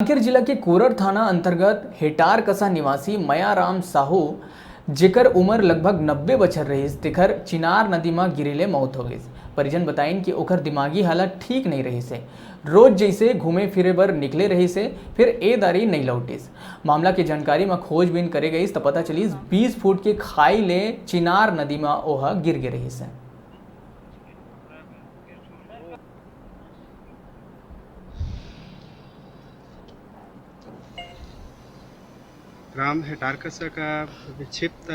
कांकेर जिला के कोरर थाना अंतर्गत हेटार कसा निवासी मयाराम साहू जेकर उम्र लगभग 90 बछर रही तेखर चिनार नदी में गिरेले मौत हो गई। परिजन बताइन कि ओकर दिमागी हालत ठीक नहीं रही से, रोज जैसे घूमे फिरे बर निकले रही से, फिर ए दारी नहीं लौटिस। मामला की जानकारी में खोजबीन करे गई तो पता चली 20 फुट के खाई ले चिनार नदी में ओह गिर गे रही से। ग्राम हेटारकसा का विक्षिप्त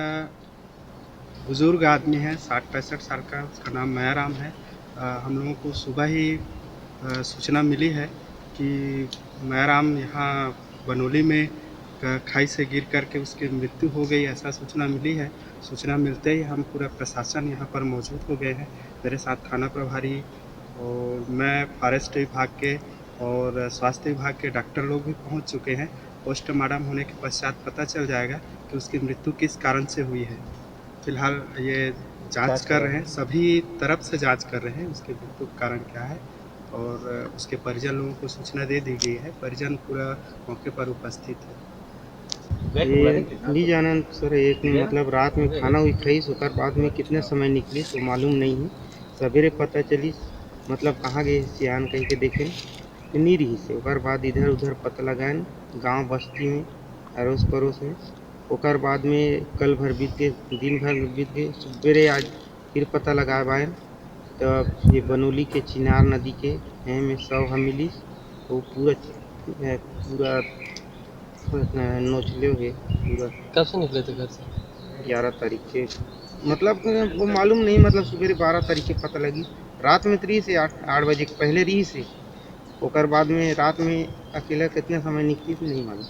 बुज़ुर्ग आदमी है, 60-65 साल का। उसका नाम मयाराम है। हम लोगों को सुबह ही सूचना मिली है कि मयाराम यहाँ बनोली में खाई से गिर करके उसकी मृत्यु हो गई, ऐसा सूचना मिली है। सूचना मिलते ही हम पूरा प्रशासन यहाँ पर मौजूद हो गए हैं। मेरे साथ थाना प्रभारी और मैं फॉरेस्ट विभाग के और स्वास्थ्य विभाग के डॉक्टर लोग भी पहुँच चुके हैं। पोस्टमार्टम होने के पश्चात पता चल जाएगा कि उसकी मृत्यु किस कारण से हुई है। फिलहाल ये जांच कर रहे हैं, सभी तरफ से जांच कर रहे हैं उसके मृत्यु का कारण क्या है, और उसके परिजन लोगों को सूचना दे दी गई है। परिजन पूरा मौके पर उपस्थित है। ये नहीं जाना सर, एक नहीं मतलब रात में खाना हुई खाई ओकर बाद में कितने समय निकली तो मालूम नहीं है। सवेरे पता चली मतलब कहाँ गए सियान कहीं के देखे तो नहीं रही से। ओकर बाद इधर उधर पता लगाए गांव बस्ती में अड़ोस पड़ोस में। ओकर बाद में कल भर बीत गए, दिन भर बीत गए, सवेरे आज फिर पता लगा पाए तो ये बनोली के चिनार नदी के हैं में शव हम मिली। तो पूरा पूरा नोचले हुए पूरा। कब से निकले थे घर से? 11 तारीख के मतलब वो मालूम नहीं, मतलब सवेरे 12 तारीख के पता लगी। रात में 3 से 8 बजे पहले रही से ओकर बाद में रात में अकेला कितने समय निकली तो नहीं मालूम।